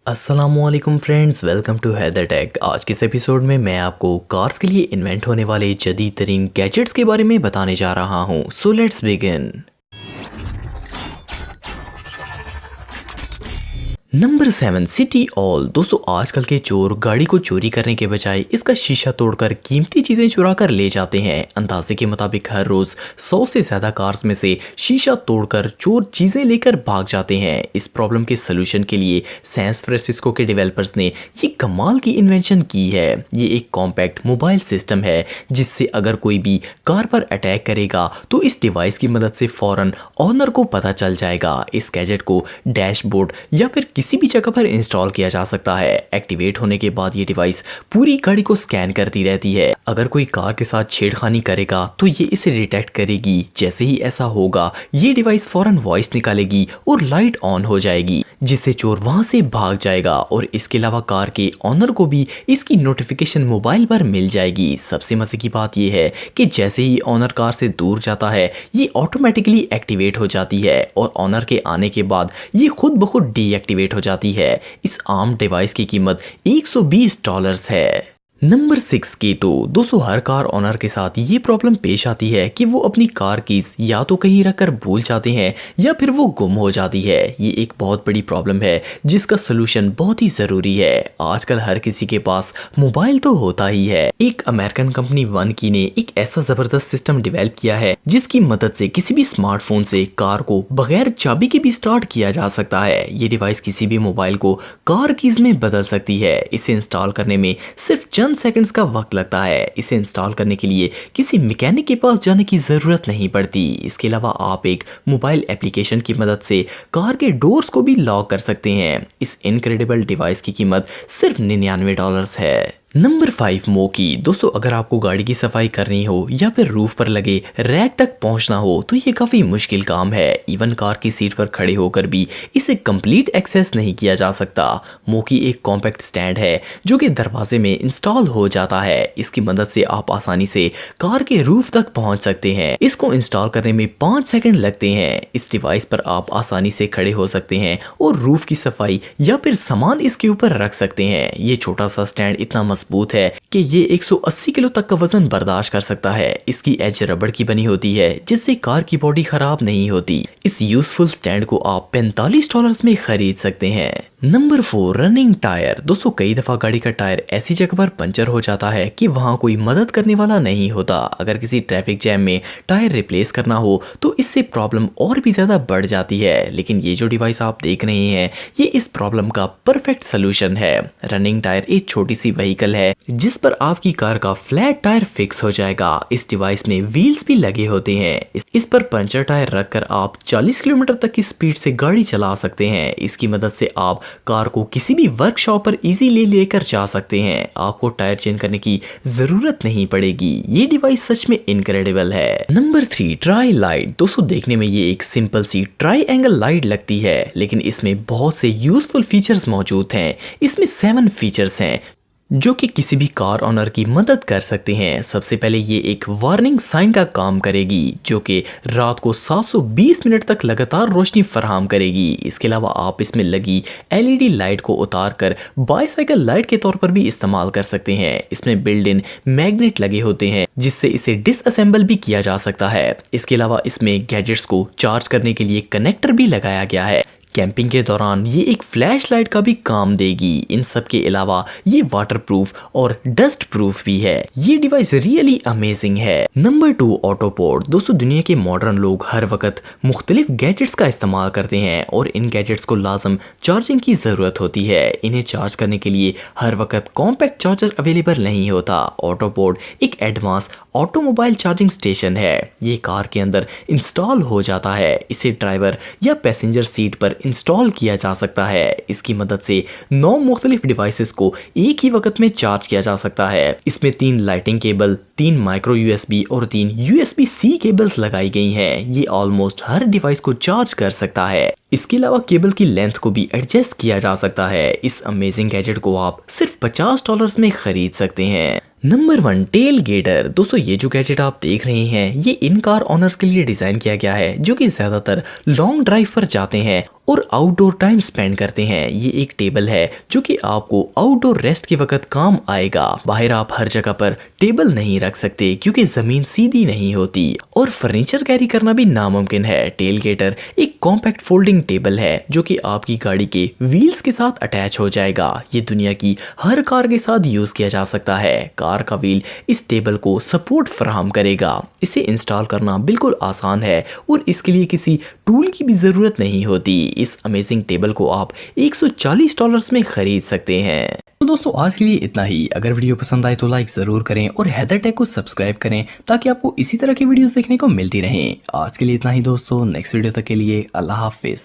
अस्सलामुअलैकुम friends, welcome to Haider tech. आज के इस एपिसोड में मैं आपको कार्स के लिए इन्वेंट होने वाले जदीद तरीन गैजेट्स के बारे में बताने जा रहा हूँ। So let's begin. Number 7, city all. दोस्तों, आजकल के चोर गाड़ी को चोरी करने के बजाय इसका शीशा तोड़कर कीमती चीजें चुरा कर ले जाते हैं। अंदाजे के मुताबिक हर रोज 100 से ज्यादा कार्स में से शीशा तोड़कर चोर चीजें लेकर भाग जाते हैं। इस प्रॉब्लम के सोल्यूशन के लिए सैन फ्रांसिस्को के डेवलपर्स ने ये कमाल की इन्वेंशन की है। ये एक कॉम्पैक्ट मोबाइल सिस्टम है जिससे अगर कोई भी कार पर अटैक करेगा तो इस डिवाइस की मदद से फौरन ऑनर को पता चल जाएगा। इस गैजेट को डैशबोर्ड या फिर किसी भी जगह पर इंस्टॉल किया जा सकता है। एक्टिवेट होने के बाद ये डिवाइस पूरी गाड़ी को स्कैन करती रहती है। अगर कोई कार के साथ छेड़खानी करेगा तो ये इसे डिटेक्ट करेगी। जैसे ही ऐसा होगा ये डिवाइस फौरन वॉइस निकालेगी और लाइट ऑन हो जाएगी, जिससे चोर वहां से भाग जाएगा। और इसके अलावा कार के ऑनर को भी इसकी नोटिफिकेशन मोबाइल पर मिल जाएगी। सबसे मजे की बात यह है कि जैसे ही ऑनर कार से दूर जाता है ये ऑटोमेटिकली एक्टिवेट हो जाती है और ऑनर के आने के बाद ये खुद ब खुद डीएक्टिवेट हो जाती है। इस आर्म डिवाइस की कीमत $120 है। नंबर 6, कीटो। दोस्तों, हर कार ऑनर के साथ ये प्रॉब्लम पेश आती है कि वो अपनी कार कीज या तो कहीं रखकर भूल जाते हैं या फिर वो गुम हो जाती है। ये एक बहुत बड़ी प्रॉब्लम है जिसका सोल्यूशन बहुत ही जरूरी है। आजकल हर किसी के पास मोबाइल तो होता ही है। एक अमेरिकन कंपनी वन की ने एक ऐसा जबरदस्त सिस्टम डेवलप किया है जिसकी मदद से किसी भी स्मार्टफोन से कार को बगैर चाबी के भी स्टार्ट किया जा सकता है। ये डिवाइस किसी भी मोबाइल को कार कीज में बदल सकती है। इसे इंस्टॉल करने में सिर्फ चंद सेकंड्स का वक्त लगता है। इसे इंस्टॉल करने के लिए किसी मैकेनिक के पास जाने की जरूरत नहीं पड़ती। इसके अलावा आप एक मोबाइल एप्लीकेशन की मदद से कार के डोर्स को भी लॉक कर सकते हैं। इस इनक्रेडिबल डिवाइस की कीमत सिर्फ $99 है। नंबर 5, मोकी। दोस्तों, अगर आपको गाड़ी की सफाई करनी हो या फिर रूफ पर लगे रैक तक पहुंचना हो तो ये काफी मुश्किल काम है। इवन कार की सीट पर खड़े होकर भी इसे कंप्लीट एक्सेस नहीं किया जा सकता। मोकी एक कॉम्पैक्ट स्टैंड है जो कि दरवाजे में इंस्टॉल हो जाता है। इसकी मदद से आप आसानी से कार के रूफ तक पहुंच सकते हैं। इसको इंस्टॉल करने में 5 सेकंड लगते हैं। इस डिवाइस पर आप आसानी से खड़े हो सकते हैं और रूफ की सफाई या फिर सामान इसके ऊपर रख सकते हैं। ये छोटा सा स्टैंड इतना मजबूत है कि ये 180 किलो तक का वजन बर्दाश्त कर सकता है। इसकी एज रबड़ की बनी होती है जिससे कार की बॉडी खराब नहीं होती। इस यूजफुल स्टैंड को आप $45 में खरीद सकते हैं। Number 4, running tyre. दोस्तों, कई दफा गाड़ी का टायर ऐसी जगह पर पंचर हो जाता है कि वहां कोई मदद करने वाला नहीं होता। अगर किसी ट्रैफिक जैम में टायर रिप्लेस करना हो तो इससे प्रॉब्लम और भी ज्यादा बढ़ जाती है। लेकिन ये जो डिवाइस आप देख रहे हैं ये इस प्रॉब्लम का परफेक्ट सोल्यूशन है। रनिंग टायर एक छोटी सी व्हीकल है जिस पर आपकी कार का फ्लैट टायर फिक्स हो जाएगा। इस डिवाइस में व्हील्स भी लगे होते हैं। इस पर पंचर टायर रखकर आप 40 किलोमीटर तक की स्पीड से गाड़ी चला सकते हैं। इसकी मदद से आप कार को किसी भी वर्कशॉप पर इजीली लेकर जा सकते हैं। आपको टायर चेंज करने की जरूरत नहीं पड़ेगी। ये डिवाइस सच में इनक्रेडिबल है। Number 3, try light. दोस्तों, देखने में ये एक सिंपल सी ट्राई एंगल लाइट लगती है लेकिन इसमें बहुत से यूजफुल फीचर्स मौजूद हैं। इसमें 7 फीचर्स हैं जो कि किसी भी कार ऑनर की मदद कर सकते हैं। सबसे पहले ये एक वार्निंग साइन का काम करेगी जो कि रात को 720 मिनट तक लगातार रोशनी फराहम करेगी। इसके अलावा आप इसमें लगी एलईडी लाइट को उतार कर बाईसाइकिल लाइट के तौर पर भी इस्तेमाल कर सकते हैं। इसमें बिल्ड इन मैग्नेट लगे होते हैं जिससे इसे डिसअसेंबल भी किया जा सकता है। इसके अलावा इसमें गैजेट्स को चार्ज करने के लिए कनेक्टर भी लगाया गया है। कैंपिंग के दौरान ये एक फ्लैश लाइट का भी काम देगी। इन सब के अलावा ये वाटरप्रूफ और डस्ट प्रूफ भी है। ये डिवाइस रियली अमेजिंग है। Number 2, auto port. दोस्तों, दुनिया के मॉडर्न लोग हर वक्त मुख्तलिफ गैजेट्स का इस्तेमाल करते हैं और इन गैजेट्स को लाजम चार्जिंग की जरूरत होती है। इन्हें चार्ज करने के लिए हर वक्त कॉम्पैक्ट चार्जर अवेलेबल नहीं होता। ऑटो पोर्ट एक एडवांस ऑटोमोबाइल चार्जिंग स्टेशन है। ये कार के अंदर इंस्टॉल हो जाता है। इसे ड्राइवर या पैसेंजर सीट पर इंस्टॉल किया जा सकता है। इसकी मदद से 9 मुख्तलिफ डिवाइसेस को एक ही वक्त में चार्ज किया जा सकता है। इसमें 3 लाइटिंग केबल, 3 माइक्रो यूएसबी और 3 यूएसबी-C केबल्स लगाई गई हैं। ये ऑलमोस्ट हर डिवाइस को चार्ज कर सकता है। इसके अलावा केबल की लेंथ को भी एडजस्ट किया जा सकता है। इस अमेजिंग गैजेट को आप सिर्फ $50 में खरीद सकते हैं। Number 1, tailgater. दोस्तों, ये जो गैजेट आप देख रहे हैं ये इन कार ऑनर्स के लिए डिजाइन किया गया है जो कि ज्यादातर लॉन्ग ड्राइव पर जाते हैं और आउटडोर टाइम स्पेंड करते हैं। ये एक टेबल है जो कि आपको आउटडोर रेस्ट के वक्त काम आएगा। बाहर आप हर जगह पर टेबल नहीं रख सकते क्योंकि जमीन सीधी नहीं होती और फर्नीचर कैरी करना भी नामुमकिन है। टेलगेटर एक कॉम्पैक्ट फोल्डिंग टेबल है जो कि आपकी गाड़ी के व्हील्स के साथ अटैच हो जाएगा। ये दुनिया की हर कार के साथ यूज किया जा सकता है। कार का व्हील इस टेबल को सपोर्ट फराहम करेगा। इसे इंस्टॉल करना बिल्कुल आसान है और इसके लिए किसी टूल की भी जरूरत नहीं होती। इस अमेजिंग टेबल को आप $140 में खरीद सकते हैं। तो दोस्तों आज के लिए इतना ही। अगर वीडियो पसंद आए तो लाइक जरूर करें और हैदर टेक को सब्सक्राइब करें ताकि आपको इसी तरह की वीडियोस देखने को मिलती रहें। आज के लिए इतना ही दोस्तों, नेक्स्ट वीडियो तक के लिए अल्लाह हाफिज।